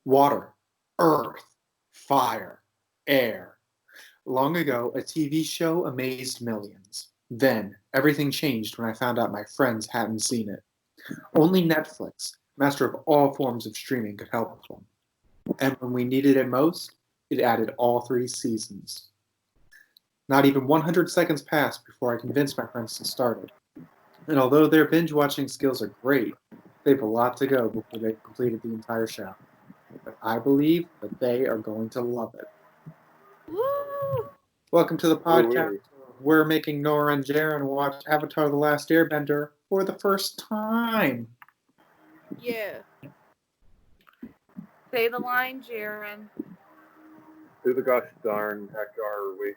Water, earth, fire, air. Long ago, a TV show amazed millions. Then, everything changed when I found out my friends hadn't seen it. Only Netflix, master of all forms of streaming, could help them. And when we needed it most, it added all 3 seasons. Not even 100 seconds passed before I convinced my friends to start it. And although their binge watching skills are great, they have a lot to go before they've completed the entire show. But I believe that they are going to love it. Woo! Welcome to the podcast. We're making Nora and Jarron watch Avatar: The Last Airbender for the first time. Yeah. Say the line, Jarron. Who the gosh darn heck are we?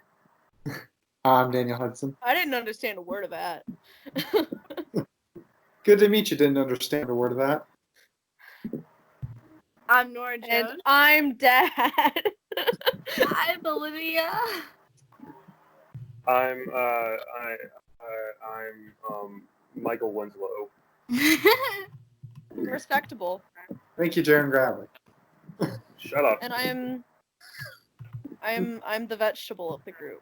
I'm Daniel Hudson. I didn't understand a word of that. Good to meet you. Didn't understand a word of that. I'm Nora Jones. And I'm Dad. I'm Olivia. I'm Michael Winslow. Respectable. Thank you, Jarron Gravely. Shut up. And I'm the vegetable of the group.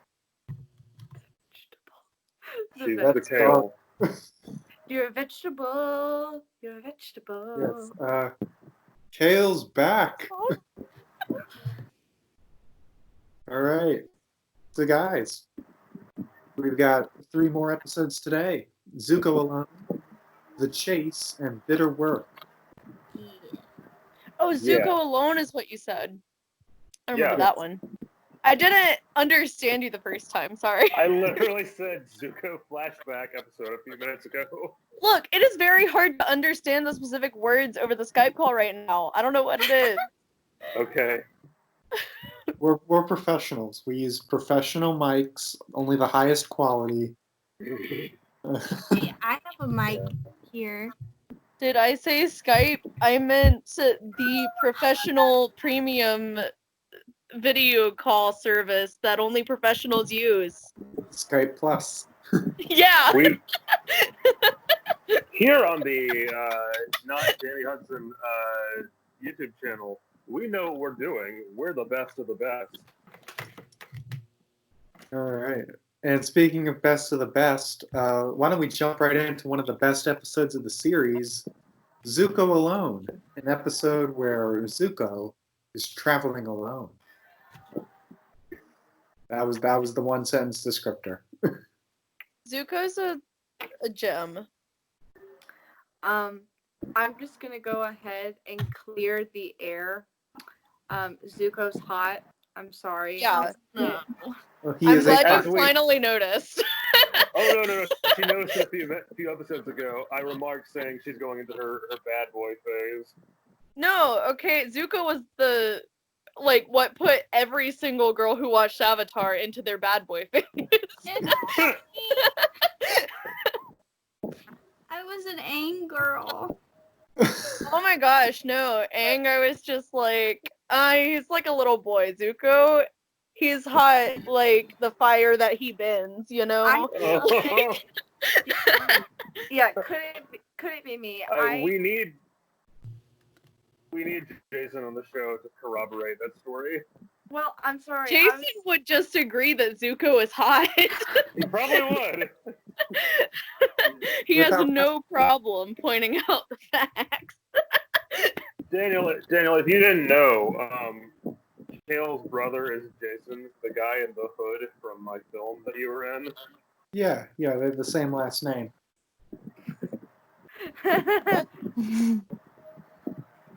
She's the kale. You're a vegetable. You're a vegetable. Yes. Kale's back. All right. So, guys, we've got 3 more episodes today. Zuko Alone, The Chase, and Bitter Work. Yeah. Oh, Zuko Yeah. Alone is what you said. I remember Yeah. that one. I didn't understand you the first time, sorry. I literally said Zuko flashback episode a few minutes ago. Look, it is very hard to understand the specific words over the Skype call right now. I don't know what it is. Okay. We're professionals. We use professional mics, only the highest quality. Hey, I have a mic here. Did I say Skype? I meant the professional premium video call service that only professionals use. Skype Plus. Yeah. We here on the not Danny Hudson YouTube channel, we know what we're doing. We're the best of the best. All right. And speaking of best of the best, why don't we jump right into one of the best episodes of the series, Zuko Alone, an episode where Zuko is traveling alone. That was the one sentence descriptor. Zuko's a gem. I'm just gonna go ahead and clear the air. Zuko's hot. I'm sorry. Yeah. Well, he I'm is glad as you we- finally noticed. Oh no! She noticed a few episodes ago. I remarked saying she's going into her bad boy phase. No, okay, Zuko was what put every single girl who watched Avatar into their bad boy phase. I was an Aang girl. Oh my gosh, no. Aang, I was just like, he's like a little boy. Zuko, he's hot like the fire that he bends, you know? Yeah, could it be me? We need Jason on the show to corroborate that story. Well, I'm sorry. Jason would just agree that Zuko is hot. He probably would. He has no problem pointing out the facts. Daniel, if you didn't know, Kale's brother is Jason, the guy in the hood from my film that you were in. Yeah, they have the same last name.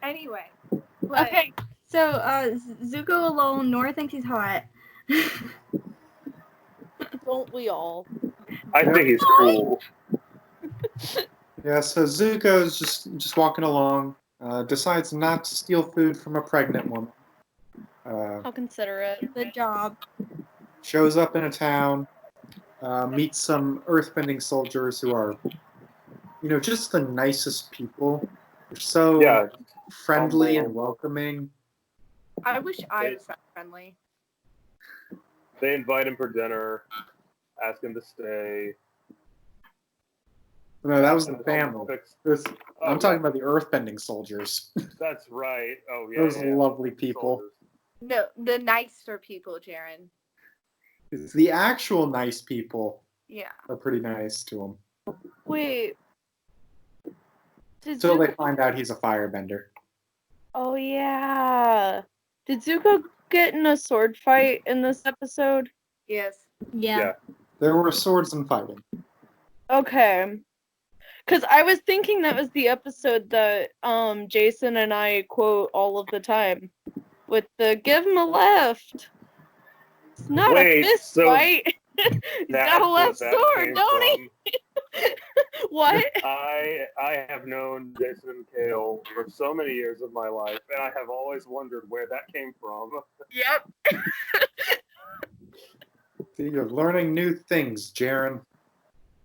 Anyway. But, Okay, so Zuko Alone, Nora thinks he's hot. Don't we all? I think he's cool. Yeah, so Zuko's just walking along, decides not to steal food from a pregnant woman. How considerate. Good job. Shows up in a town, meets some earthbending soldiers who are, just the nicest people. They're so friendly and welcoming. I wish I was that friendly. They invite him for dinner, ask him to stay. No, that was And the the family. fix- This, Oh, I'm talking about the earthbending soldiers. That's right. Oh yeah. Those yeah, lovely the people. soldiers. No, the nicer people, Jarron. It's the actual nice people Yeah. are pretty nice to him. Wait. Did Until they Zuko... find out he's a firebender. Oh yeah. Did Zuko get in a sword fight in this episode? Yes. Yeah. Yeah. There were swords and fighting. Okay. Because I was thinking that was the episode that Jason and I quote all of the time. With the give him a left. It's not Wait, a fist so fight. He's got a That's left where that sword, came don't from. he? What? I have known Jason and Kale for so many years of my life, and I have always wondered where that came from. Yep. See, you're learning new things, Jarron.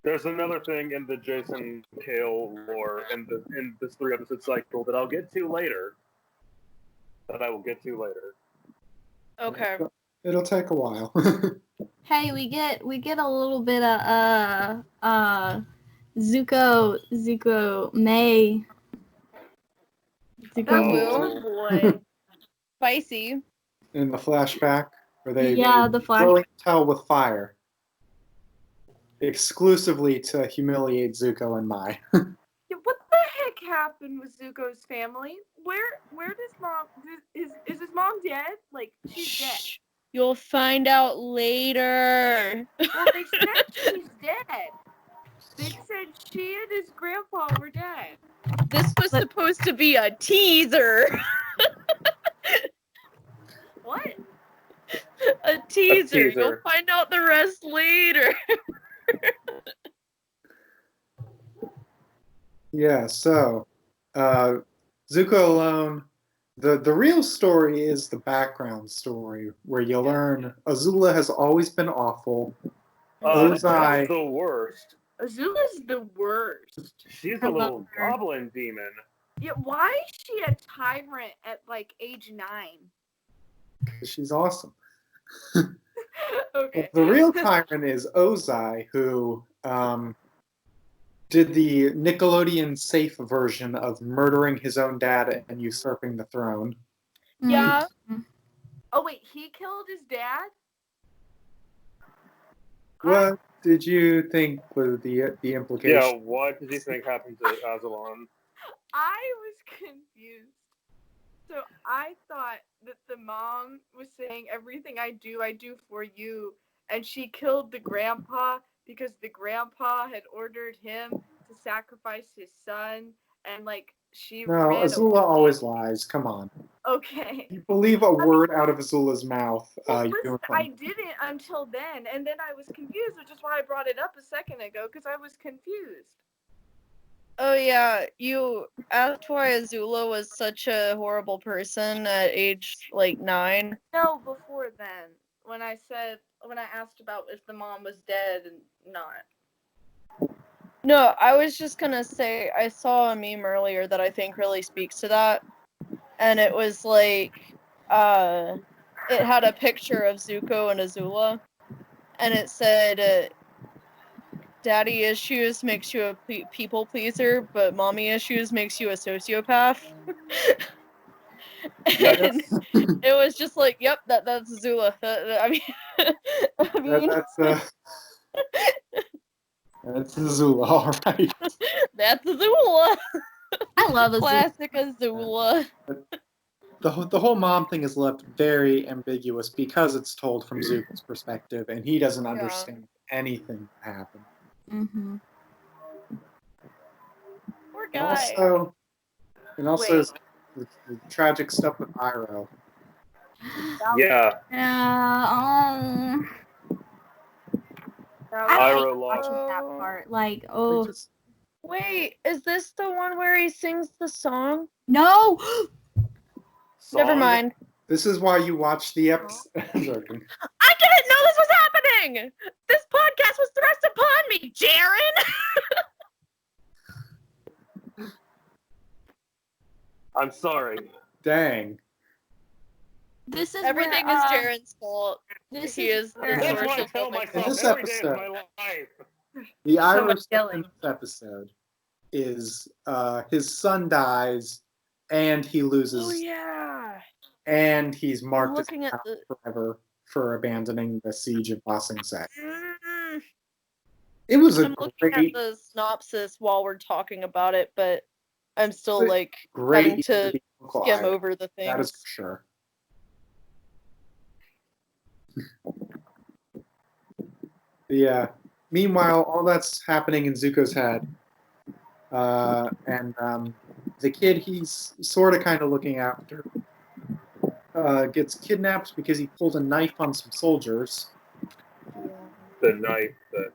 There's another thing in the Jason Kale lore in this 3-episode cycle that I'll get to later. That I will get to later. Okay. It'll take a while. Hey, we get a little bit of Zuko May. Zuko Oh. boy. Spicy. In the flashback, where they Yeah, the flash. throwing towel with fire. Exclusively to humiliate Zuko and Mai. Yeah, what the heck happened with Zuko's family? Where does mom is his mom dead? Like she's dead. Shh. You'll find out later. Well, they said she's dead. They said she and his grandpa were dead. This was supposed to be a teaser. What? A teaser. teaser. You'll find out the rest later. Yeah, so Zuko alone. The real story is the background story, where you learn Azula has always been awful. That's Ozai. the worst. Azula's the worst. She's I a love little her. goblin demon. Yeah, why is she a tyrant at like age 9? She's awesome. Okay. The real tyrant is Ozai, who did the Nickelodeon safe version of murdering his own dad and usurping the throne. Yeah. Oh wait, he killed his dad? What did you think was the implication? Yeah, what did you think happened to Aslan? I was confused. So I thought that the mom was saying everything I do for you, and she killed the grandpa because the grandpa had ordered him to sacrifice his son, and like she No, ran Azula away. always lies. Come on. Okay. You believe a word out of Azula's mouth. Well, you're listen, doing I fine. didn't until then, and then I was confused, which is why I brought it up a second ago, because I was confused. Oh yeah, you asked why Azula was such a horrible person at age like 9. No, before then, when I asked about if the mom was dead and not. No, I was just gonna say I saw a meme earlier that I think really speaks to that, and it was like, it had a picture of Zuko and Azula, and it said, "Daddy issues makes you a people pleaser, but mommy issues makes you a sociopath." And it was just like, "Yep, that's Azula." I mean, That's Azula, all right. that's Azula. I love Azula. Classic Azula. The whole mom thing is left very ambiguous because it's told from Zuko's perspective, and he doesn't understand anything that happened. Mm-hmm. Poor guy. Also, Wait. the tragic stuff with Iroh. Yeah, Yeah. That I was- Iroh like lost. watching that part. Like, They oh just- Wait, is this the one where he sings the song? no! Never Song? mind. This is why you watch the episode. I didn't know this was happening! This podcast was thrust upon me, Jarron! I'm sorry. Dang. This is Everything where, is Jarron's fault. This He is is the where- That's source what I of tell all my myself this every day of episode- my life. The So Irish much in killing. this episode is his son dies, and he loses, Oh yeah. and he's I'm marked as looking at out the. forever for abandoning the siege of Ba Sing Se. Mm, It was a I'm looking at great, the synopsis while we're talking about it, but I'm still But like great having to evangelical skim Irish, over the that is things. for sure. Yeah. Meanwhile, all that's happening in Zuko's head, and the kid he's sort of kind of looking after gets kidnapped because he pulled a knife on some soldiers. The knife that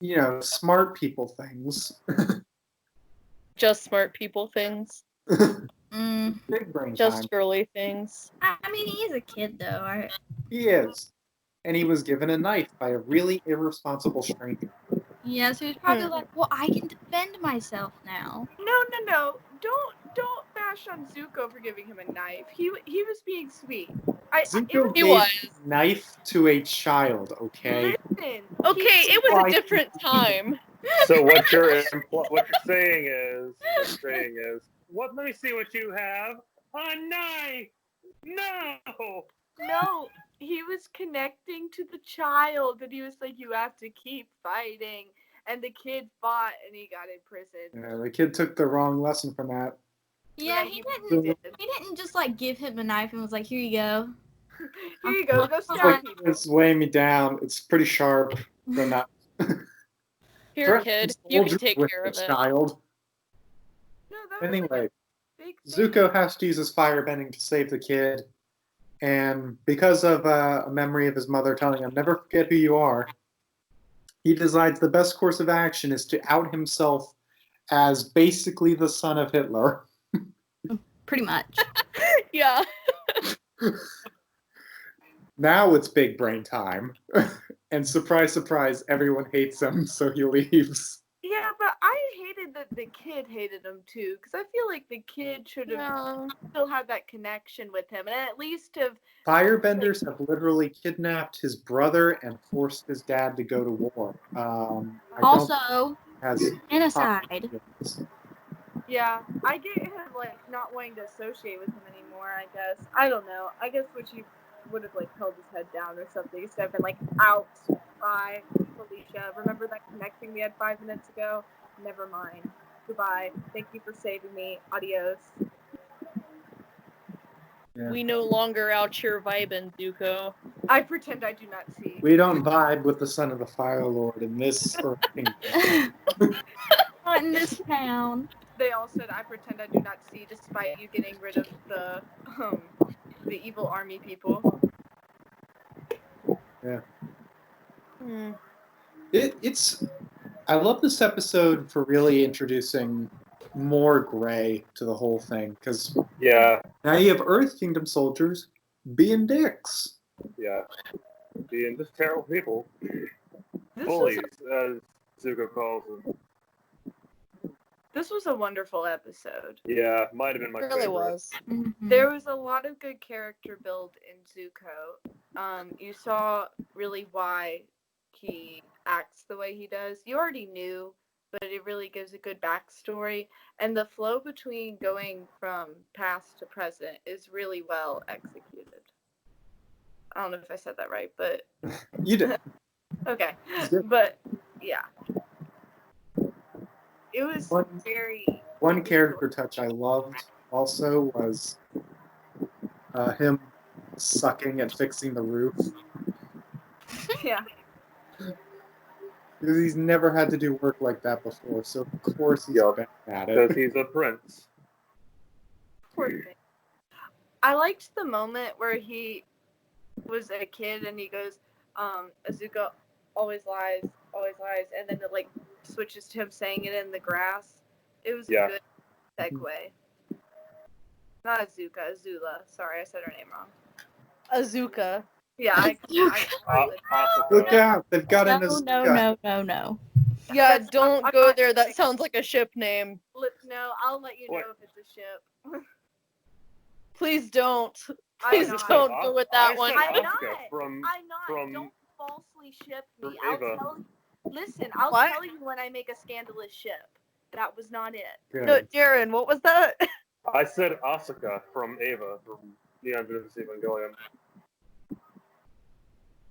You know, smart people things. Just smart people things. Mm. Big brain Just time. girly things. I mean, he is a kid though. He is. And he was given a knife by a really irresponsible stranger. Yeah, so he's probably like, well, I can defend myself now. No. Don't bash on Zuko for giving him a knife. He was being sweet. It Zuko was, He gave was. a knife to a child, okay? listen. Okay, it was a different time. So what you're saying is what? Let me see what you have. A knife. No. No, he was connecting to the child, and he was like, "You have to keep fighting." And the kid fought, and he got imprisoned. Yeah, the kid took the wrong lesson from that. Yeah, Yeah, he he didn't. did. He didn't just like give him a knife and was like, "Here you go." Here you go. Go It's stab like, people. it's weighing me down. It's pretty sharp. The knife. Here, Threaten kid, you can soldiers take with care the of it. child. No, that was Anyway, like a big thing. Zuko has to use his firebending to save the kid. And because of a memory of his mother telling him, never forget who you are, he decides the best course of action is to out himself as basically the son of Hitler. Pretty much. Yeah. Now it's big brain time. And surprise, surprise, everyone hates him, so he leaves. Yeah, but I hated that the kid hated him too, because I feel like the kid should have Yeah. still had that connection with him, and at least have. Firebenders have literally kidnapped his brother and forced his dad to go to war. I don't Also, has genocide. Yeah, I get him like not wanting to associate with him anymore. I guess I don't know. I guess wish he would have like held his head down or something instead of been like out. Bye, Felicia. Remember that connecting we had 5 minutes ago? Never mind. Goodbye. Thank you for saving me. Adios. Yeah. We no longer out here vibing, Zuko. I pretend I do not see. We don't vibe with the son of the Fire Lord in this Earth Kingdom. Not in this town. They all said I pretend I do not see, despite you getting rid of the evil army people. Yeah. Hmm. It's. I love this episode for really introducing more gray to the whole thing, because Yeah. now you have Earth Kingdom soldiers being dicks. Yeah. Being just terrible people. This Bullies, was as Zuko calls them. this was a wonderful episode. Yeah, might have been my It really favorite. was. Mhm. There was a lot of good character build in Zuko. You saw really why he acts the way he does. You already knew, but it really gives a good backstory. And the flow between going from past to present is really well executed. I don't know if I said that right, but You did. okay. Good. But yeah. It was very One character touch I loved also was him sucking at fixing the roof. yeah. Because he's never had to do work like that before, so of course he's Yup. bad at it. Because he's a prince. Poor thing. I liked the moment where he was a kid and he goes, Azuka always lies, and then it like switches to him saying it in the grass. It was Yeah. a good segue. Not Azuka, Azula. Sorry, I said her name wrong. Azuka. Yeah, I Look out, they've got an No, Azuka. no. Yeah, That's don't I'm go not there. That saying- sounds like a ship name. No, I'll let you know What? if it's a ship. Please don't. I'm Please not. don't go with that I one. said I'm Asuka not. from I'm not. from Don't falsely ship me. from I'll Ava. tell. Listen, I'll What? tell you when I make a scandalous ship. That was not it. Good. No, Jarron, what was that? I said Asuka from Ava from Neon Genesis Evangelion.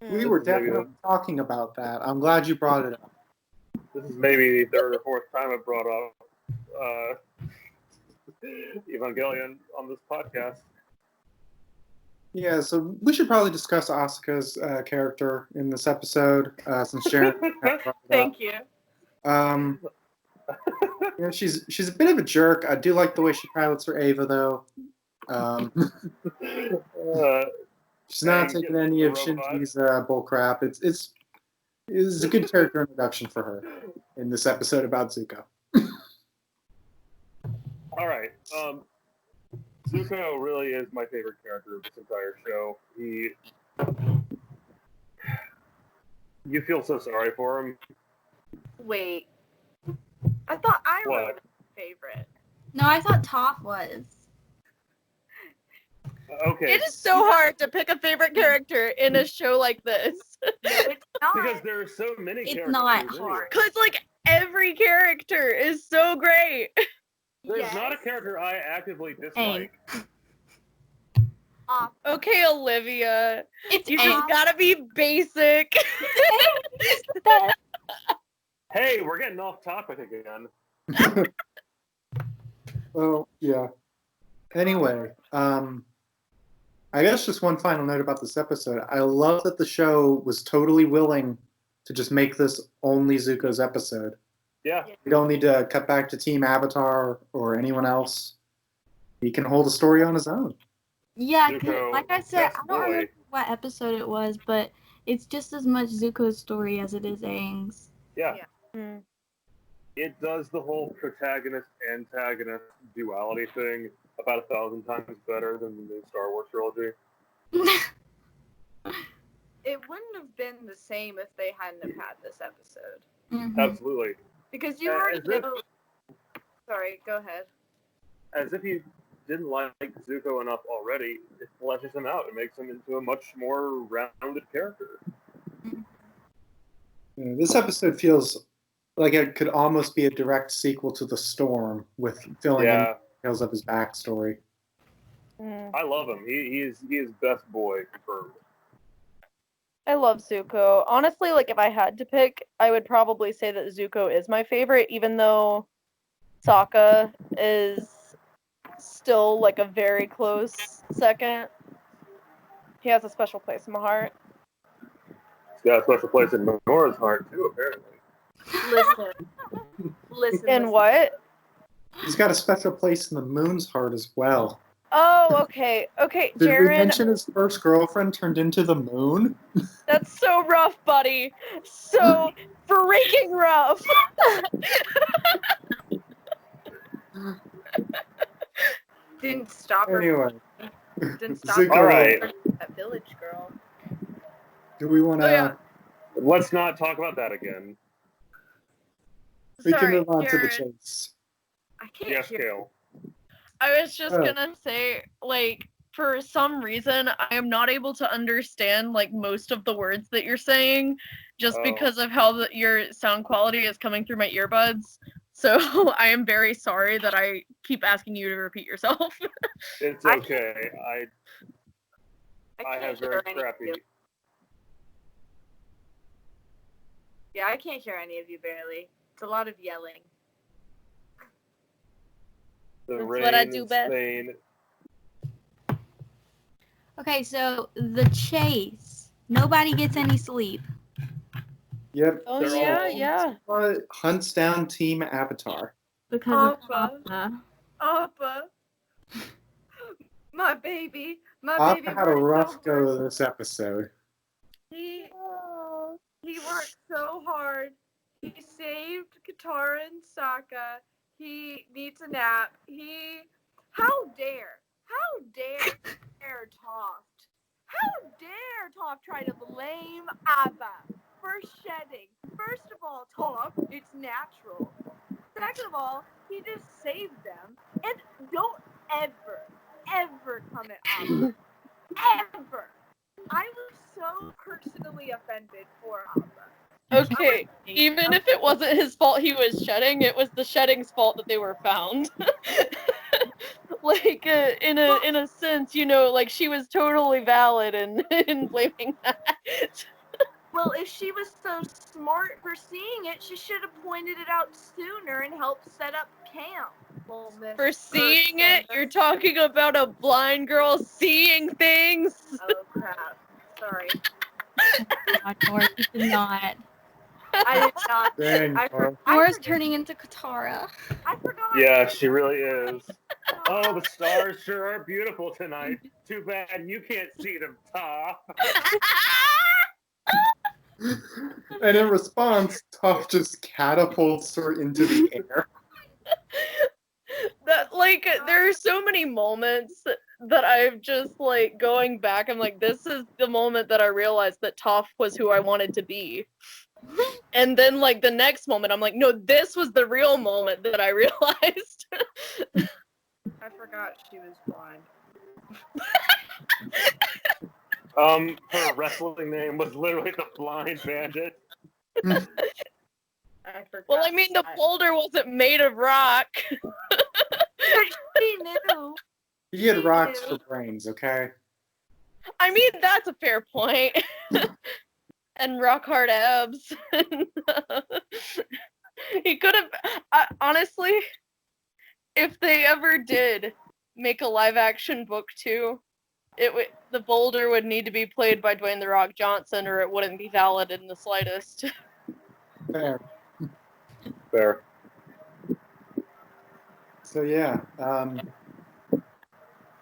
We were definitely talking about that. I'm glad you brought it up. This is maybe the third or fourth time I've brought up Evangelion on this podcast. Yeah, so we should probably discuss Asuka's character in this episode, since Sharon brought it up. Thank you. You know, she's a bit of a jerk. I do like the way she pilots her Ava, though. She's not Dang, taking any of the robot. Shinji's bullcrap. It's a good character introduction for her in this episode about Zuko. All right. Zuko really is my favorite character of this entire show. You feel so sorry for him. Wait. I thought Iroh What? was my favorite. No, I thought Toph was. Okay. It is so hard to pick a favorite character in a show like this. No, it's not. Because there are so many It's characters. not anyway. hard. Cause like every character is so great. There's Yes. not a character I actively dislike. Okay, Olivia, It's you Aang. just gotta be basic. Hey, we're getting off topic again. Well, yeah. Anyway, I guess just one final note about this episode. I love that the show was totally willing to just make this only Zuko's episode. Yeah. We don't need to cut back to Team Avatar or anyone else. He can hold a story on his own. Yeah, 'cause Zuko, like I said, best I don't boy. remember what episode it was, but it's just as much Zuko's story as it is Aang's. Yeah. Hmm. It does the whole protagonist-antagonist duality thing about 1,000 times better than the new Star Wars trilogy. It wouldn't have been the same if they hadn't have had this episode. Mhm. Absolutely. Because you As already if- know. Sorry, go ahead. As if you didn't like Zuko enough already, it fleshes him out. It makes him into a much more rounded character. You know, this episode feels like it could almost be a direct sequel to The Storm with filling in Yeah, details of his backstory. I love him. He is best boy confirmed. I love Zuko. Honestly, like if I had to pick, I would probably say that Zuko is my favorite, even though Sokka is still like a very close second. He has a special place in my heart. He's got a special place in Nora's heart too, apparently. Listen. In what? He's got a special place in the Moon's heart as well. Oh, okay. Okay, Did we Jarron, mention his first girlfriend turned into the Moon? that's so rough, buddy. So freaking rough. Didn't stop her. Anyway, Didn't stop Zuko, her. All right. That village girl. do we want to? Oh, yeah. Let's not talk about that again. We can Sorry, move on to the Jarron. chase. I can't Yes, hear. Kale. I was just Oh. gonna say, like, for some reason, I am not able to understand, like, most of the words that you're saying, just Oh. because of how your sound quality is coming through my earbuds. So I am very sorry that I keep asking you to repeat yourself. It's I okay. I can't have hear very any of crappy. you. Yeah, I can't hear any of you barely. It's a lot of yelling. The That's rain what I do in best. Spain. Okay, so the chase. Nobody gets any sleep. Yep. Oh, They're yeah, all- yeah. Hunts down Team Avatar. Because Appa. of Appa. Appa. My baby. My baby. Appa had a worked rough so go hard. this episode. He worked so hard. He saved Katara and Sokka. He needs a nap. How dare Toph? How dare Toph try to blame Appa for shedding? First of all, Toph, it's natural. Second of all, he just saved them. And don't ever come at Appa. Ever. I was so personally offended for Appa. Okay, even if it wasn't his fault he was shedding, it was the shedding's fault that they were found. Like, in a sense, like she was totally valid in blaming that. Well, if she was so smart for seeing it, she should have pointed it out sooner and helped set up camp. Well, Miss For seeing it, you're talking about a blind girl seeing things. Oh crap! Sorry, God, Nora, you did not. I did not. Dang, Nora. Nora's turning into Katara. I forgot. Yeah, she really is. Oh, the stars sure are beautiful tonight. Too bad you can't see them, Ta. And in response, Toph just catapults her into the air. That, like, there are so many moments that I've just, like, going back, I'm like, this is the moment that I realized that Toph was who I wanted to be. And then, like, the next moment, I'm like, no, this was the real moment that I realized. I forgot she was blind. Her wrestling name was literally the Blind Bandit. I forgot. Well, I mean, the boulder wasn't made of rock. She knew. He had rocks for brains, okay? I mean, that's a fair point. And rock hard abs. He could have, honestly, if they ever did make a live action book too, the boulder would need to be played by Dwayne The Rock Johnson, or it wouldn't be valid in the slightest. Fair. Fair. So yeah,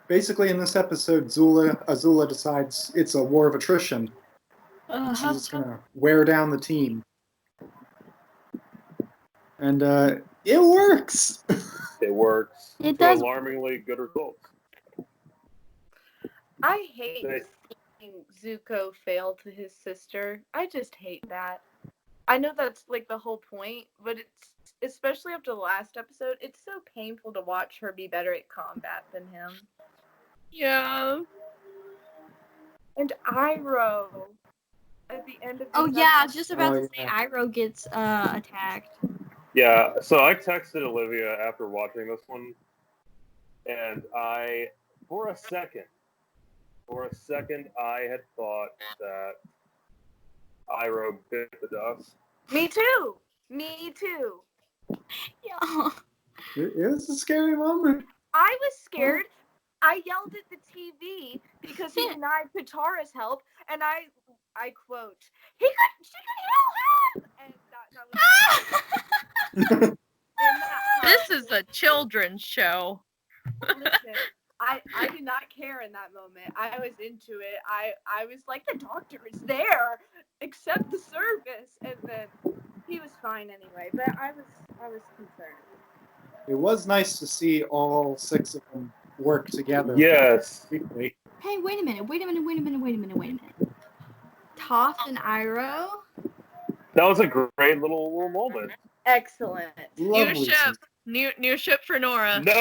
basically in this episode, Azula decides it's a war of attrition. She's just gonna wear down the team. And it works! It works. It To does. alarmingly good results. I hate They- seeing Zuko fail to his sister. I just hate that. I know that's like the whole point, but it's especially after the last episode, it's so painful to watch her be better at combat than him. Yeah. And Iroh at the end of Oh this yeah, I was episode- just about Oh, to say yeah. Iroh gets attacked. Yeah, so I texted Olivia after watching this one, and for a second, I had thought that Iroh bit the dust. Me too. Me too. Yeah. It was a scary moment. I was scared. I yelled at the TV because he denied Katara's help, and I quote, she could heal him! And that was This is a children's show. listen, I did not care in that moment. I was into it. I was like, the doctor is there. Accept the service. And then he was fine anyway. But I was concerned. It was nice to see all 6 of them work together. Yes. Quickly. Hey, wait a minute. Toph and Iroh? That was a great little moment. Excellent. Lovely. ship. New ship for Nora. No.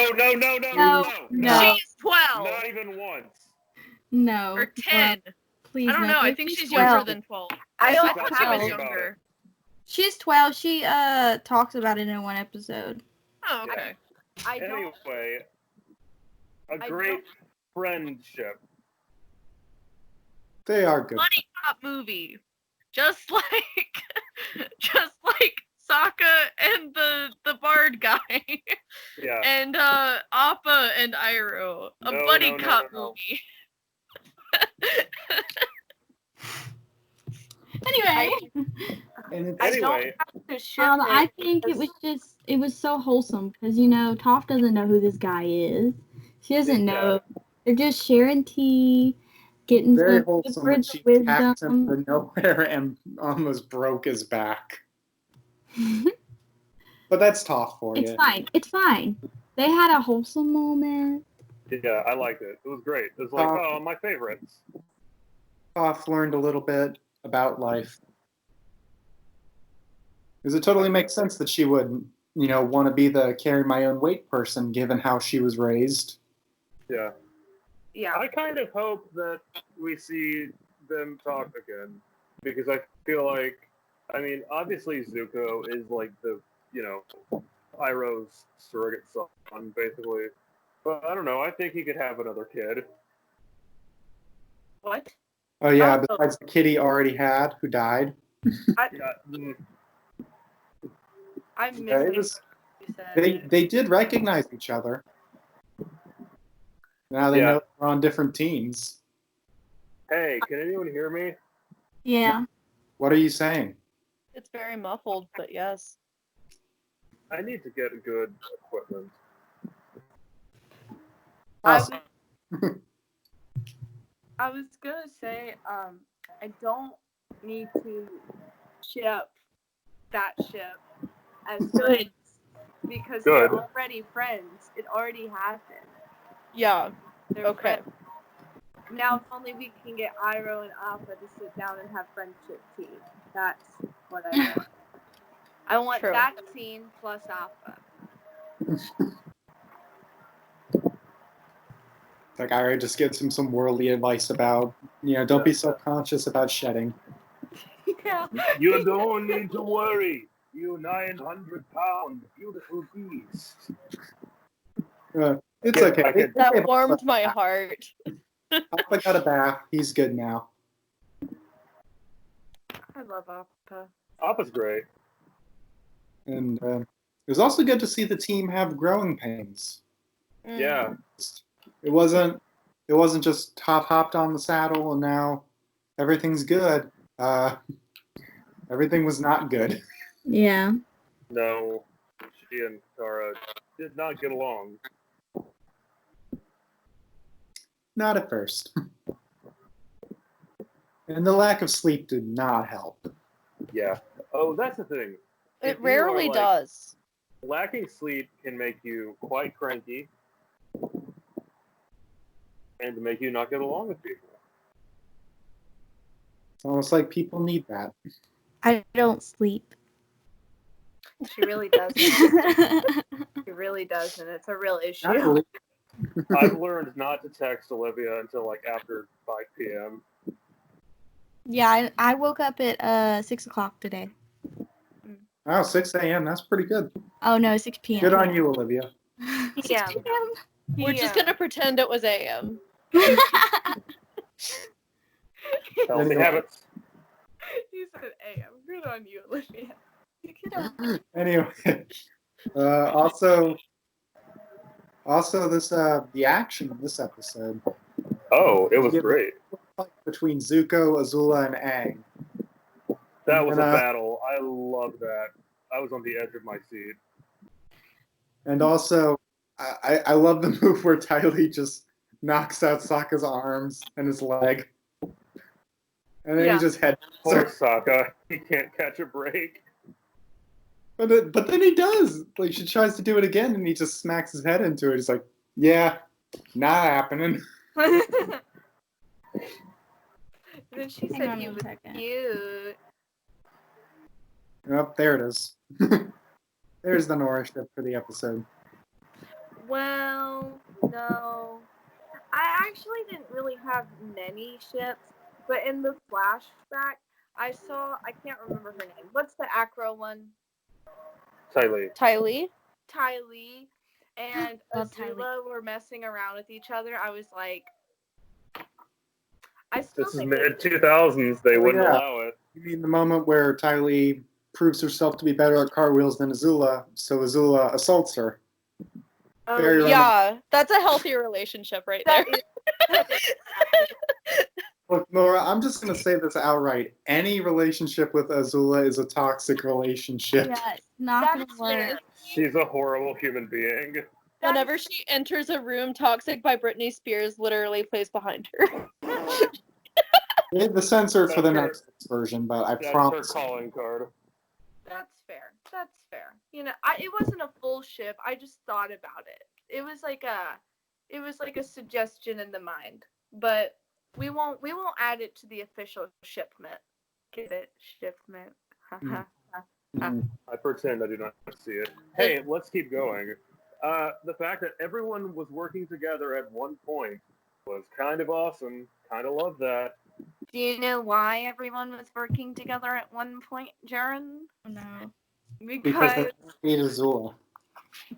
She's 12. Not even once. No. Or 10. Please, I don't no. know. I If think she's 12. younger than 12. I I don't thought Stop she was talking about younger. She's 12. She talks about it in one episode. Oh, okay. I don't. Anyway, a I great don't- friendship. They are good. Buddy cop movie. Just like Sokka and the bard guy. Yeah. And Appa and Iroh. A No, buddy no, no, cop no, no. movie. Anyway, And it's, I don't Anyway, have to ship I it think it because- was so wholesome because Toph doesn't know who this guy is. She doesn't know. They're just sharing tea, getting very some wholesome when words she of wisdom. attacked him out of nowhere and almost broke his back. But that's Toph for It's you. fine. It's fine. They had a wholesome moment. yeah, I liked it. It was great. It was like, oh, my favorites. Toph learned a little bit about life. Because it totally makes sense that she would, want to be the carry my own weight person given how she was raised. Yeah. Yeah. I kind of hope that we see them talk again because I feel like I mean, obviously Zuko is like the, Iroh's surrogate son, basically. But I don't know. I think he could have another kid. What? Oh yeah, Oh. besides the kid he already had who died. Yeah, I'm Yeah, missing it was, what you said. they did recognize each other. Now they Yeah. know they're on different teams. Hey, can anyone hear me? Yeah. What are you saying? It's very muffled, but yes. I need to get good equipment. Awesome. I was gonna say, I don't need to ship that ship as friends because Good. they're already friends. It already happened. Yeah. They're Okay. friends. Now, if only we can get Iroh and Appa to sit down and have friendship tea. That's what I want. I want True. that scene plus Appa. Like Ira just gives him some worldly advice about, don't be so conscious about shedding. Yeah. You don't need to worry. You 900-pound beautiful beast. It's Yeah, okay. I could- That warmed my heart. Papa got a bath. He's good now. I love Appa. Appa's great. And it was also good to see the team have growing pains. Yeah. It wasn't just Toph hopped on the saddle and now everything's good. Everything was not good. Yeah. No, she and Tara did not get along. Not at first. And the lack of sleep did not help. Yeah. Oh, that's the thing. It If you rarely are, like, does. Lacking sleep can make you quite cranky and make you not get along with people. It's almost like people need that. I don't sleep. She really doesn't. She really doesn't. It's a real issue. Not really. I've learned not to text Olivia until like after 5 p.m. Yeah, I woke up at 6 o'clock today. Oh, 6 a.m. That's pretty good. Oh no, 6 p.m. Good on you, Olivia. 6 Yeah. p.m. We're just gonna pretend it was AM. Healthy Anyway. habits. You said AM. Good on you, Olivia. Anyway, also this the action of this episode Oh, it was Yeah. great. between Zuko, Azula, and Aang. That was a And, battle. I love that. I was on the edge of my seat. And also, I love the move where Ty Lee just knocks out Sokka's arms and his leg, and then Yeah. he just head. Poor Sokka. He can't catch a break. But then he does. Like she tries to do it again, and he just smacks his head into it. He's like, "Yeah, not happening." Then she Hang said on he one was second. cute. Oh, there it is. There's the Nora ship for the episode. Well, no. I actually didn't really have many ships, but in the flashback, I can't remember her name. What's the acro one? Tylee. Tylee? Ty Lee and Love Ty Lee. Azula were messing around with each other. I was like, I still This is think mid 2000s. They wouldn't yeah. allow it. You mean the moment where Ty Lee proves herself to be better at cartwheels than Azula, so Azula assaults her? Very Yeah, that's a healthy relationship right there. that is Look, Nora, I'm just going to say this outright. Any relationship with Azula is a toxic relationship. Yeah, it's not that gonna is work. fair. She's a horrible human being. Whenever she enters a room, Toxic by Britney Spears literally plays behind her. They had the censor for the That's next version, but I That's her promise. calling card. That's fair. That's fair. It wasn't a full ship. I just thought about it. It was like a suggestion in the mind, but we won't add it to the official shipment. Get it? Shipment. I pretend I do not see it. Hey, let's keep going. The fact that everyone was working together at one point was kind of awesome. Kind of love that. Do you know why everyone was working together at one point, Jarron? No. Because Because they hate Azula.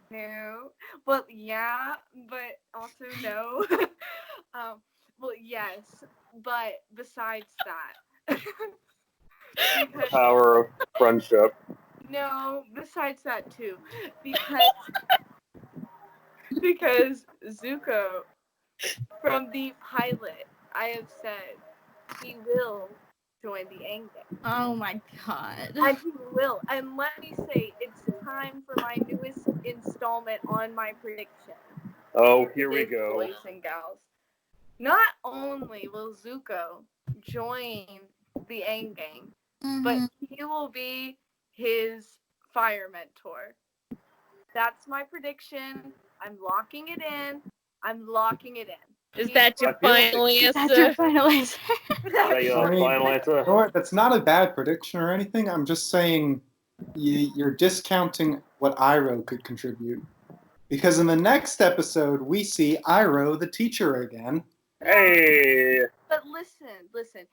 no. Well, yeah, but also no. Well, yes, but besides that. The Because power of friendship. no, besides that too. Because Zuko, from the pilot, I have said he will join the Aang. Oh my god. And he will. And let me say, it's time for my newest installment on my prediction. Oh, here we This, go. boys and gals. Not only will Zuko join the Aang Gang, but he will be his fire mentor. That's my prediction. I'm locking it in. I'm locking it in. Is that your I feel like- final That's your answer? final answer. Is that your I mean, final answer? You know what? That's not a bad prediction or anything. I'm just saying you're discounting what Iroh could contribute. Because in the next episode, we see Iroh, the teacher, again. Hey! But listen.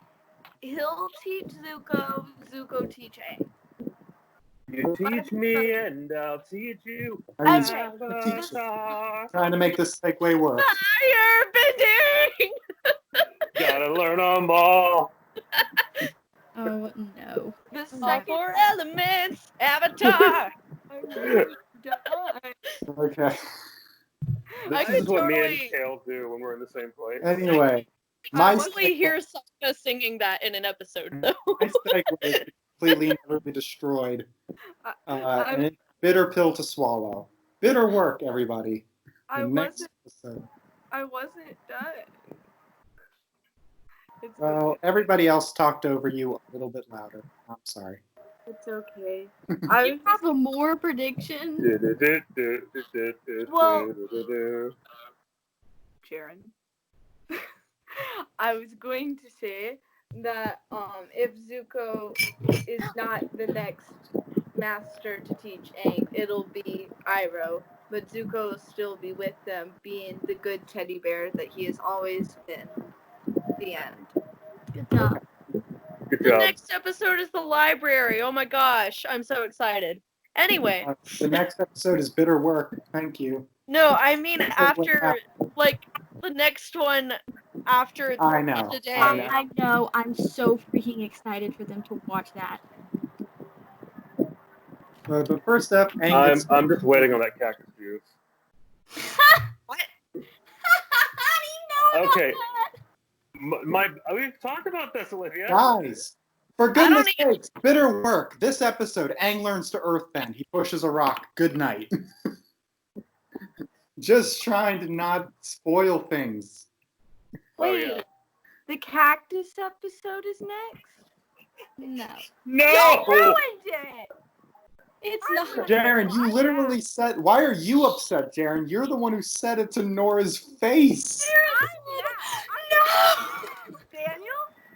He'll teach Zuko, Zuko teach Aang. You teach me and I'll teach you. I mean, Okay. trying to make this segue work. Airbending! Gotta learn them all. Oh no. The All All second four elements, Avatar. I'm really done. Okay. I This is could what me and totally- Kale do when we're in the same place. Anyway, I my totally hear Sokka singing that in an episode, though. my segue is completely and utterly destroyed. And it's a bitter pill to swallow. Bitter work, everybody. I The next wasn't episode. done. It's Well, okay. everybody else talked over you a little bit louder. I'm sorry. It's okay. You have a more prediction? Sharon. I was going to say that if Zuko is not the next master to teach Aang, it'll be Iroh. But Zuko will still be with them, being the good teddy bear that he has always been. The end. Good job. Good The job. next episode is the library. Oh my gosh, I'm so excited. Anyway, The next episode is bitter work. Thank you. no, I mean What after, happened? like, the next one after I know. today. I know. I know. I'm so freaking excited for them to watch that. But first up, Aang gets I'm just waiting on that cactus juice. What? How do you know Okay. about We've talked about this, Olivia. Guys, for I don't goodness sakes, bitter work. This episode, Aang learns to earthbend. He pushes a rock. Good night. Just trying to not spoil things. Oh, Wait, yeah. the cactus episode is next? that? No! ruined it! It's I'm not. not- Jaren, you literally said. Why are you upset, Jaren? You're the one who said it to Nora's face. No!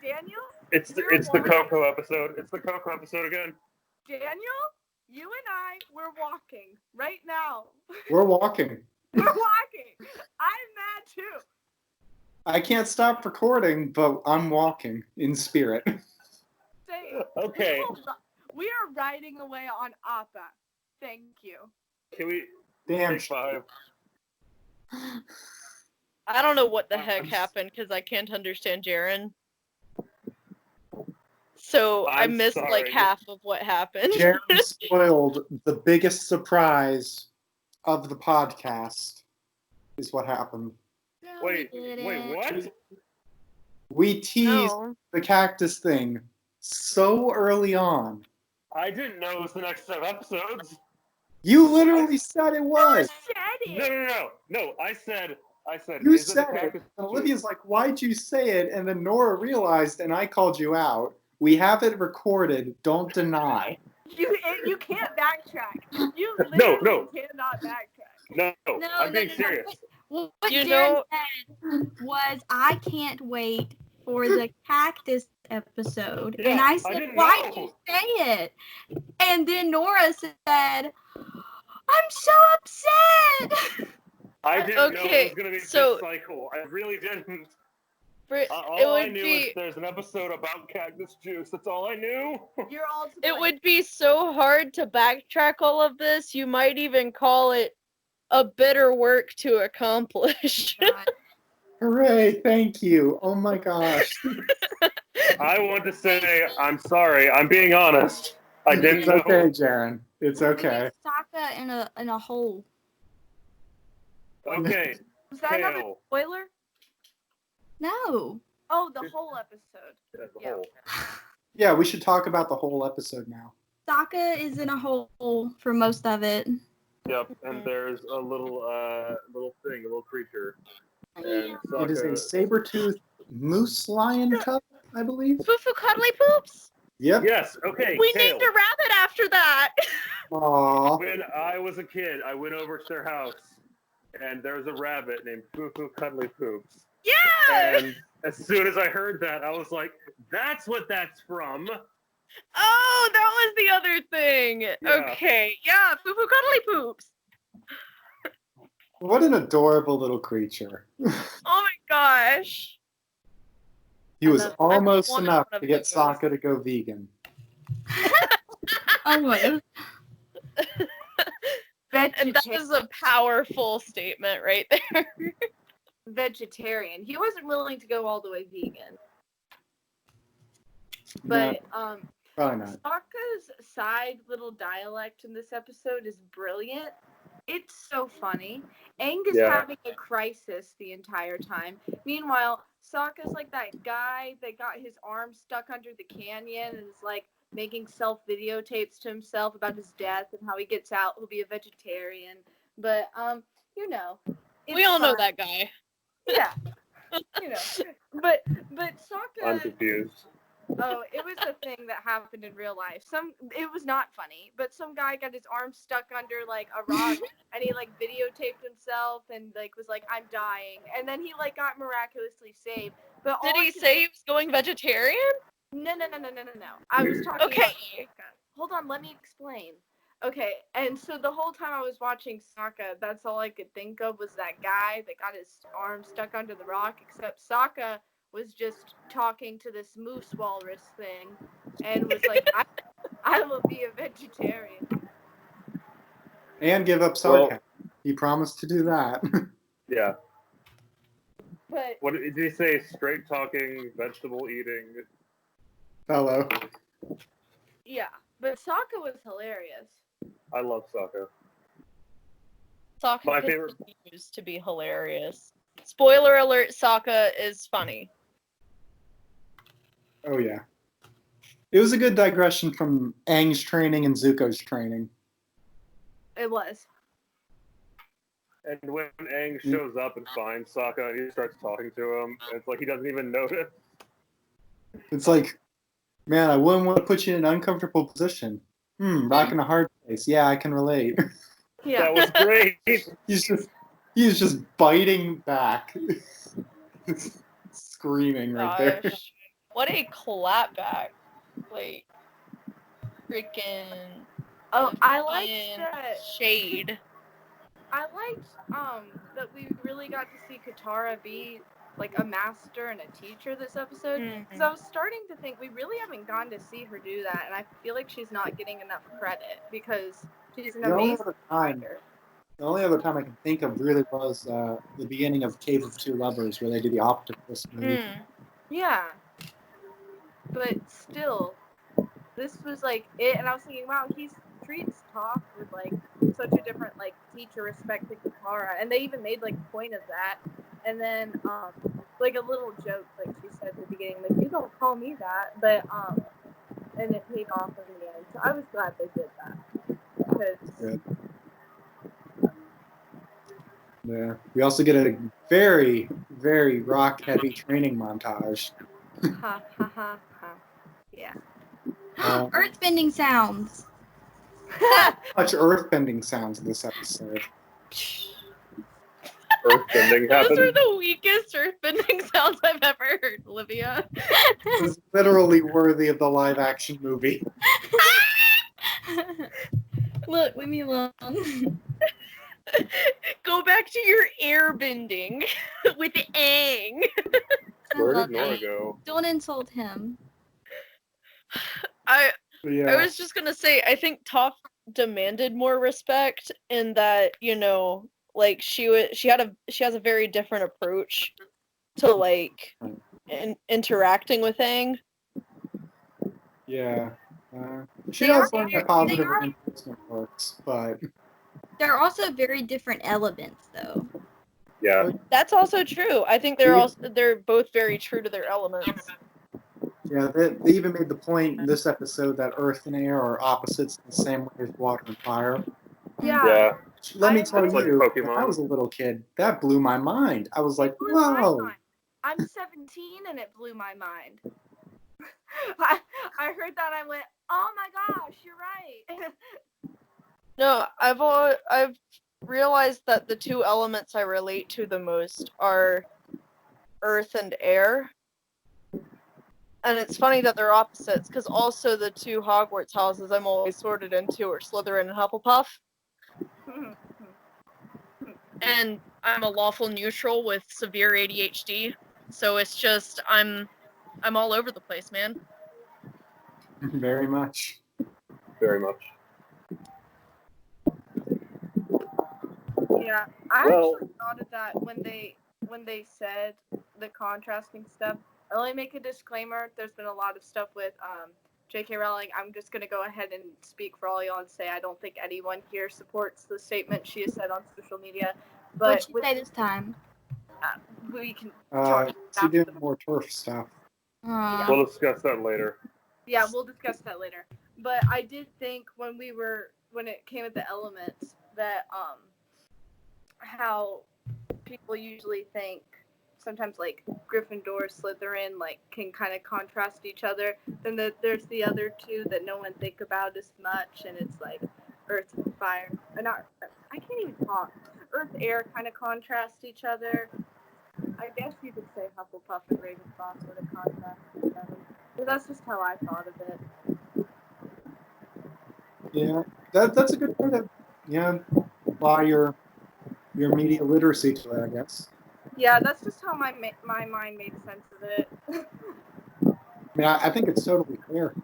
Daniel, It's the Coco episode. It's the Coco episode again. Daniel, you and I, we're walking right now. We're walking. We're walking. I'm mad too. I can't stop recording, but I'm walking in spirit. Say, Okay. we are riding away on Appa. Thank you. Can we Damn. take 5? I don't know what the heck happened because I can't understand Jaren. So I I'm missed like sorry. half of what happened. Jaren spoiled the biggest surprise of the podcast, is what happened. Wait, what? We teased No. the cactus thing so early on. I didn't know it was the next set of episodes. You literally said it I was. said No, it. no, no, no. I said. You is it the said it. cactus? And Olivia's like, why'd you say it? And then Nora realized, and I called you out. We have it recorded. Don't deny. You can't backtrack. You No, literally no. cannot backtrack. No, No, I'm being no. serious. What You Jaren know- said was, I can't wait for the cactus episode. Yeah, and I I said, didn't why know. did you say it? And then Nora said, I'm so upset. I didn't know it Okay, was gonna be so- this cycle. I really didn't. All it I would knew be is there's an episode about cactus juice. That's all I knew. You're all to it blame. would be so hard to backtrack all of this. You might even call it a bitter work to accomplish. God. Hooray, thank you. Oh my gosh. I want to say I'm sorry. I'm being honest. I didn't It's know. okay, Jarron. It's We okay. made Sokka in a hole. Okay, Was that another Kale. spoiler? No. Oh, the whole episode. As a Yeah. whole. Yeah, we should talk about the whole episode now. Sokka is in a hole for most of it. Yep, and there's a little thing, a little creature. And It is a Sokka. saber-toothed moose lion cub, I believe. Foo cuddly poops. Yep. Yes, okay, We Kale. named a rabbit after that. Aww. When I was a kid, I went over to their house, and there was a rabbit named Foo Cuddly Poops. Yeah. And as soon as I heard that, I was like, that's what that's from. Oh, that was the other thing. Yeah. Okay. Yeah, foo cuddly poops. What an adorable little creature. Oh my gosh. He was I almost wanted enough one of to get those. Sokka to go vegan. Almost. And that is a powerful statement right there. Vegetarian. He wasn't willing to go all the way vegan. But No, probably not. Sokka's side little dialect in this episode is brilliant. It's so funny. Aang is Yeah. having a crisis the entire time. Meanwhile, Sokka's like that guy that got his arm stuck under the canyon and is like making self videotapes to himself about his death and how he gets out, he'll be a vegetarian. But you know, We all know fun. that guy. Yeah. You know. But Sokka I'm confused. Oh, it was a thing that happened in real life. It was not funny, but some guy got his arm stuck under like a rock and he like videotaped himself and like was like, I'm dying. And then he like got miraculously saved. But Did all he say he was going vegetarian? No. I was talking Okay. about Sokka. Hold on, let me explain. Okay, and so the whole time I was watching Sokka, that's all I could think of was that guy that got his arm stuck under the rock, except Sokka was just talking to this moose walrus thing and was like, I will be a vegetarian. And give up sarcasm. He promised to do that. Yeah. But What did he say? Straight talking, vegetable eating. Hello. yeah, but Sokka was hilarious. I love Sokka. Sokka My favorite- continues to be hilarious. Spoiler alert, Sokka is funny. Oh, yeah. It was a good digression from Aang's training and Zuko's training. It was. And when Aang shows up and finds Sokka and he starts talking to him, and it's like he doesn't even notice. It's like, man, I wouldn't want to put you in an uncomfortable position. Rocking a hard place. Yeah, I can relate. Yeah. That was great. He's just biting back. Screaming right there. Gosh. What a clapback. Like, freaking Oh, I liked fucking that. shade. I liked that we really got to see Katara be like a master and a teacher this episode. Because I was starting to think we really haven't gotten to see her do that, and I feel like she's not getting enough credit because she's an The only amazing other time writer. The only other time I can think of really was the beginning of Cave of Two Lovers, where they do the octopus movie. Yeah. But still, this was like it, and I was thinking, wow, he treats Toph with like such a different like teacher respect to Katara, and they even made like a point of that. And then like a little joke, like she said at the beginning, like you don't call me that, but and it paid off in the end. So I was glad they did that because Yeah. We also get a very, very rock-heavy training montage. ha ha ha ha. Yeah. Earthbending sounds. Much earthbending sounds in this episode. Earthbending Those are happened. the weakest earthbending sounds I've ever heard, Olivia. This is literally worthy of the live-action movie. Look, leave me alone. Go back to your airbending with Aang. Where love did Nora it. go? Don't insult him. I Yeah. was just gonna say, I think Toph demanded more respect in that, like she has a very different approach to like interacting with Aang. Yeah. She They does are learn that very- positive they are- reinforcement works, but They're also very different elements, though. Yeah. That's also true. I think they're both very true to their elements. yeah, they even made the point in this episode that Earth and air are opposites in the same way as water and fire. Yeah. Yeah. Let me I tell It's like you, when I Pokemon. was a little kid, that blew my mind. I was like, It blew my whoa. mind. I'm 17 and it blew my mind. I heard that, I went, oh my gosh, you're right. No, I've realized that the two elements I relate to the most are earth and air. And it's funny that they're opposites, because also the two Hogwarts houses I'm always sorted into are Slytherin and Hufflepuff. And I'm a lawful neutral with severe ADHD, so it's just I'm all over the place, man. Very much. Very much. Yeah, I Well- actually thought of that when they said the contrasting stuff. I'll only make a disclaimer. There's been a lot of stuff with J.K. Rowling. I'm just gonna go ahead and speak for all y'all and say I don't think anyone here supports the statement she has said on social media. But What'd you say this time? we can talk She after did the more turf stuff. We'll discuss that later. Yeah, we'll discuss that later. But I did think when it came at the elements that how people usually think sometimes like Gryffindor, Slytherin like can kind of contrast each other. Then there's the other two that no one think about as much, and it's like Earth and Fire. Not I can't even talk. Earth, Air kind of contrast each other. I guess you could say Hufflepuff and Ravenclaw sort of contrast each other. But that's just how I thought of it. Yeah, that's a good way to apply your media literacy to it, I guess. Yeah, that's just how my mind made sense of it. I mean, I think it's totally fair.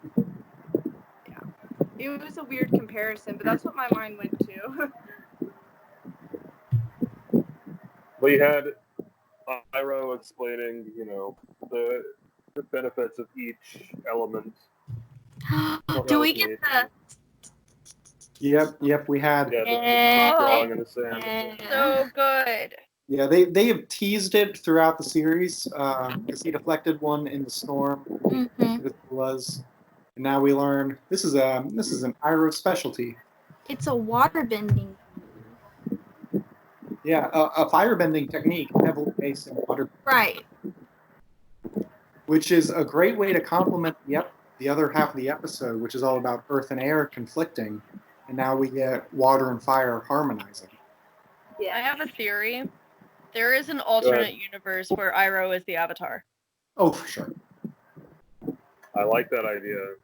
It was a weird comparison, but that's what my mind went to. We had Iroh explaining, the benefits of each element. Do we get the? Yep, we had. Yeah, the drawing in the sand. So good. Yeah, they have teased it throughout the series. Because he deflected one in the storm. Mhm. It was, and now we learn this is an Iroh specialty. It's a water bending. Yeah, a firebending technique heavily based in water, Right. which is a great way to complement the other half of the episode, which is all about earth and air conflicting, and now we get water and fire harmonizing. I have a theory. There is an alternate universe where Iroh is the Avatar. Oh, for sure. I like that idea.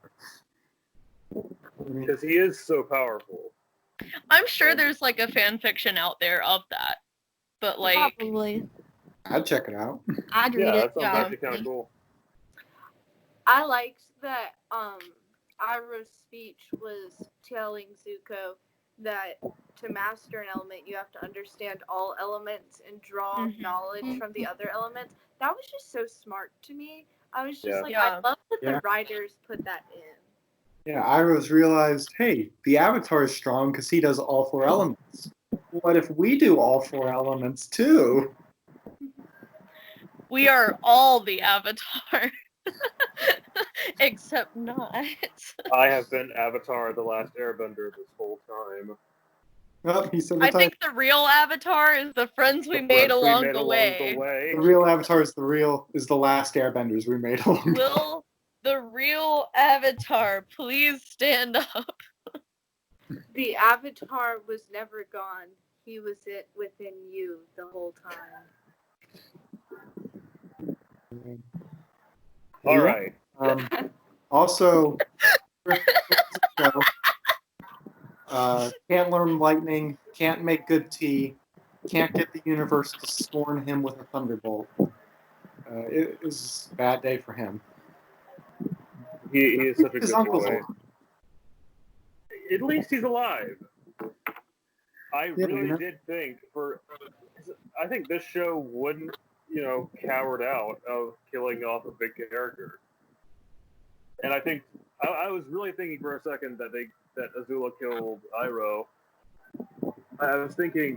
Because he is so powerful. I'm sure there's like a fan fiction out there of that, but like, Probably. I'd check it out. I'd read Yeah, it. that sounds actually kind of cool. I liked that Iroh's speech was telling Zuko that to master an element, you have to understand all elements and draw knowledge from the other elements. That was just so smart to me. I was just I love that the writers put that in. Yeah, Iroh's realized, hey, the Avatar is strong because he does all four elements. What if we do all four elements too? we are all the Avatar. Except not. I have been Avatar the Last Airbender this whole time. Well, he said I think the real Avatar is the friends we made along the way. The real Avatar is the last Airbenders we made along the way. Will the real Avatar please stand up? The Avatar was never gone. He was it within you the whole time. All right. Also, can't learn lightning, can't make good tea, can't get the universe to scorn him with a thunderbolt. it was a bad day for him. He is such a His good uncle's boy. alive. At least he's alive. I Yeah, really you know. did think I think this show wouldn't, cowered out of killing off a big character. And I think I was really thinking for a second that Azula killed Iroh. I was thinking,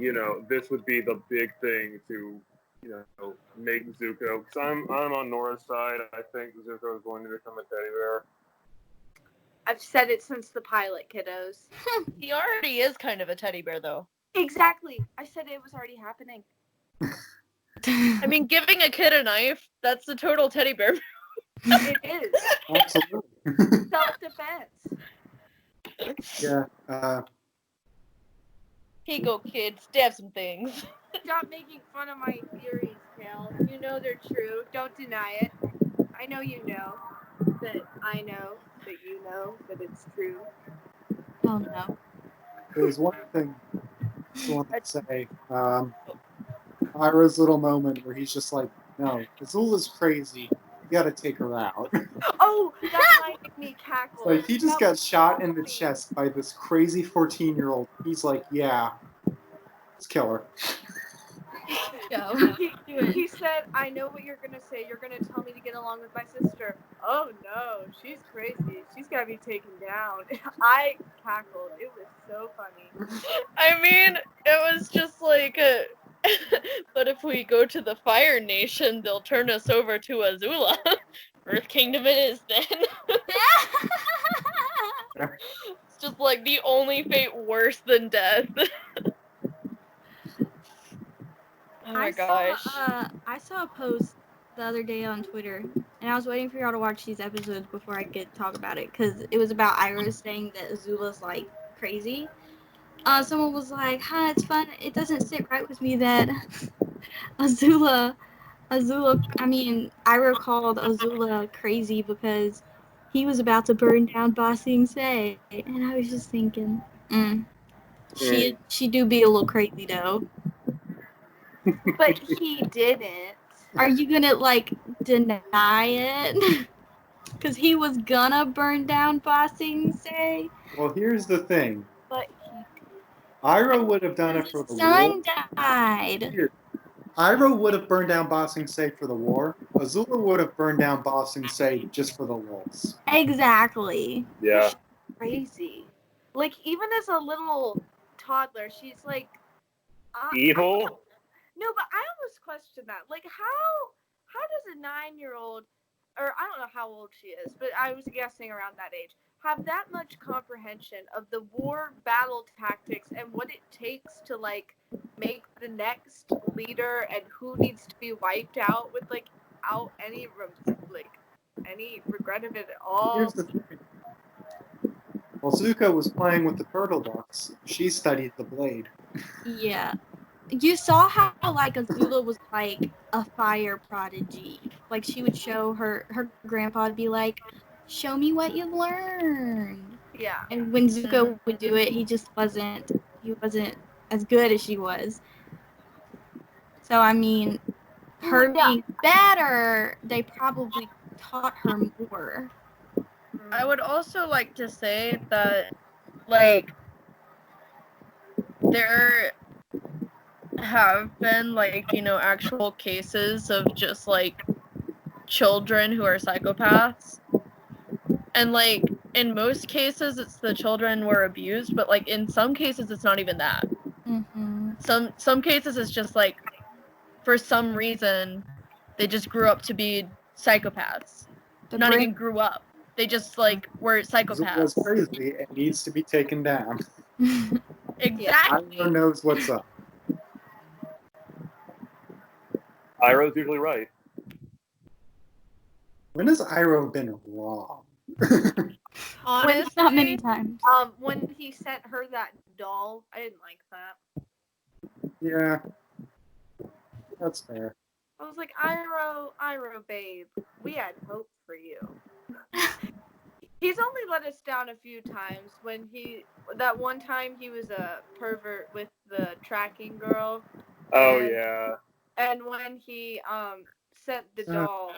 this would be the big thing to, make Zuko. Because I'm on Nora's side. I think Zuko is going to become a teddy bear. I've said it since the pilot, kiddos. He already is kind of a teddy bear, though. Exactly. I said it was already happening. I mean, giving a kid a knife, that's the total teddy bear. It is. Absolutely. Self-defense. Yeah. Here you go, kid. Stab some things. Stop making fun of my theories, Kale. You know they're true. Don't deny it. I know you know that I know that you know that it's true. Oh no. There's one thing I want to say. Iroh's little moment where he's just like, no, Azula's crazy. You gotta take her out. Oh, that might make me cackle. Like, he just That got was shot so in the funny. chest by this crazy 14-year-old. He's like, yeah, let's kill her. Go. He said, I know what you're gonna say. You're gonna tell me to get along with my sister. Oh no, she's crazy. She's gotta be taken down. I cackled. It was so funny. I mean, it was just like, but if we go to the Fire Nation, they'll turn us over to Azula. Earth Kingdom it is then. It's just like the only fate worse than death. Oh my gosh. I saw a post the other day on Twitter, and I was waiting for y'all to watch these episodes before I could talk about it, because it was about Iroh saying that Azula's like crazy. Someone was like, "Huh, it's fun. It doesn't sit right with me that Iroh called Azula crazy because he was about to burn down Ba Sing Se," and I was just thinking, she do be a little crazy though. But he didn't. Are you gonna like deny it? Because he was gonna burn down Ba Sing Se. Well, here's the thing. But he Iroh would have done it His for the war. son died. Here. Iroh would have burned down Ba Sing Se for the war. Azula would have burned down Ba Sing Se just for the lulz. Exactly. Yeah. crazy. Like, even as a little toddler, she's like Evil? No, but I almost question that. Like, how does a 9-year-old, or I don't know how old she is, but I was guessing around that age, have that much comprehension of the war battle tactics and what it takes to like make the next leader and who needs to be wiped out without any regret of it at all? Here's the thing. While Zuko was playing with the turtle ducks, she studied the blade. Yeah. You saw how like Azula was like a fire prodigy. Like she would show her grandpa would be like, "Show me what you've learned." Yeah. And when Zuko would do it, he wasn't as good as she was. So I mean, her being better, they probably taught her more. I would also like to say that, like, there have been, like, actual cases of just, like, children who are psychopaths. And, like, in most cases, it's the children were abused, but, like, in some cases, it's not even that. Mm-hmm. Some cases, it's just, like, for some reason, they just grew up to be psychopaths. Not even grew up. They just, like, were Azula's psychopaths. crazy and needs to be taken down. Exactly. Iroh knows what's up. Iroh's usually right. When has Iroh been wrong? Honestly, Not many times. When he sent her that doll, I didn't like that. Yeah, that's fair. I was like, Iroh, babe, we had hope for you. He's only let us down a few times. That one time he was a pervert with the tracking girl. Oh, and, yeah. And when he sent the doll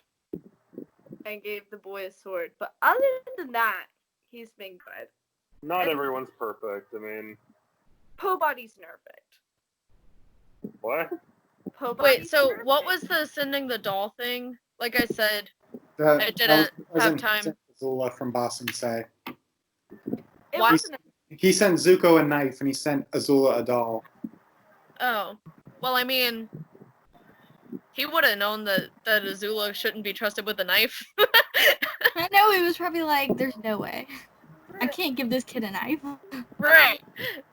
and gave the boy a sword. But other than that, he's been good. Not And- everyone's perfect. I mean, Pobody's perfect. what? Wait, so what was the sending the doll thing? Like I said, I didn't have time. Azula from Boston say. It Why- wasn't. He sent Zuko a knife and he sent Azula a doll. Oh, well, I mean, he would have known that Azula shouldn't be trusted with a knife. I know, he was probably like, there's no way. I can't give this kid a knife. Right.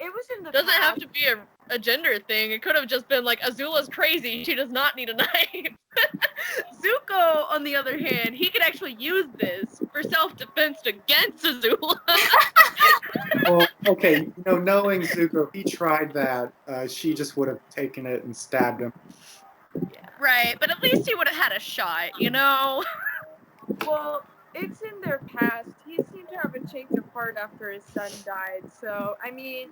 It was in the Doesn't past. have to be a gender thing. It could have just been like, Azula's crazy. She does not need a knife. Zuko, on the other hand, he could actually use this for self-defense against Azula. Well, okay, knowing Zuko, if he tried that, she just would have taken it and stabbed him. Right, but at least he would have had a shot, you know? Well, it's in their past. He seemed to have a change of heart after his son died. So, I mean,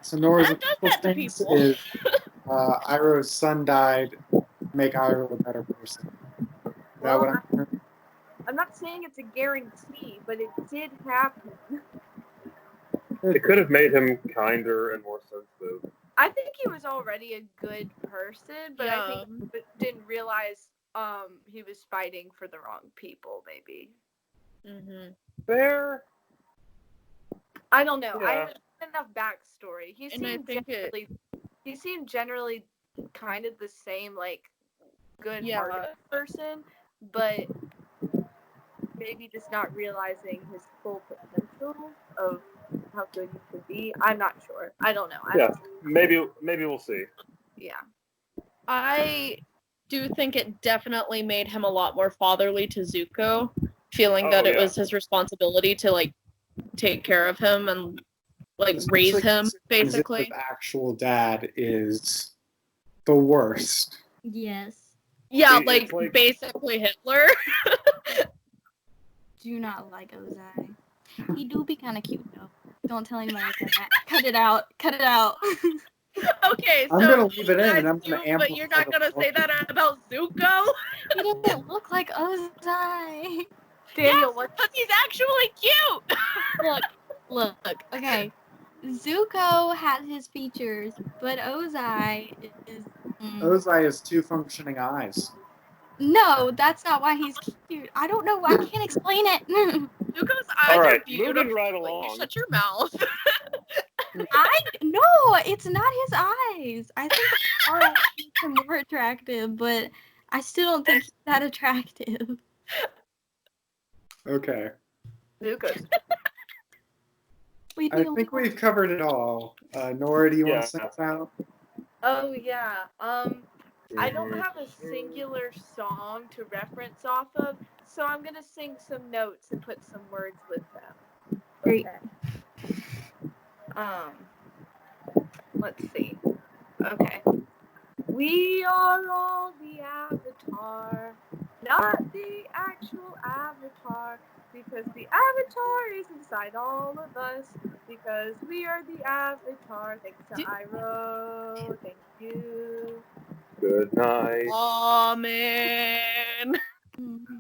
So Nora's That does official that to stance people. is Iroh's son died, make Iroh a better person. Is that Well, what I'm hearing? I'm not saying it's a guarantee, but it did happen. It could have made him kinder and more sensitive. I think he was already a good person, but I Yeah. think didn't realize he was fighting for the wrong people, maybe. Mm-hmm. Fair. I don't know. I Yeah. haven't enough backstory. He And I seemed think generally kind of the same, like, good Yeah. hearted person, but maybe just not realizing his full potential of how good he could be. I'm not sure. I don't know. Yeah. Maybe we'll see. Yeah. I do think it definitely made him a lot more fatherly to Zuko, feeling Oh, that it yeah. was his responsibility to, like, take care of him and, like, raise Especially him, considering basically. Zuko's actual dad is the worst. Yes. Yeah, It's like, like- basically Hitler. Do not like Ozai. He do be kind of cute though. Don't tell anybody about that. Cut it out. Cut it out. Okay, so I'm gonna leave it in, you and I'm guys gonna do, but you're amplify not the gonna say point. that about Zuko? He doesn't look like Ozai. Daniel, Yes, but he's actually cute! Look. Okay. Zuko has his features, but Ozai is. Ozai has two functioning eyes. No, that's not why he's cute. I don't know. I can't explain it. Zuko's eyes All are right, beautiful. moving right Like, along. shut your mouth. No, it's not his eyes. I think our eyes makes him more attractive, but I still don't think he's that attractive. Okay. Lucas. We I do. think we've covered it all. Nora, do you want Yeah. to sing us out? Oh yeah. I don't Mhm. have a singular song to reference off of, so I'm gonna sing some notes and put some words with them. Great. Let's see. Okay. We are all the Avatar, not the actual Avatar, because the Avatar is inside all of us, because we are the Avatar. Thanks to Iroh. Thank you. Good night. Aw, man. Mhm.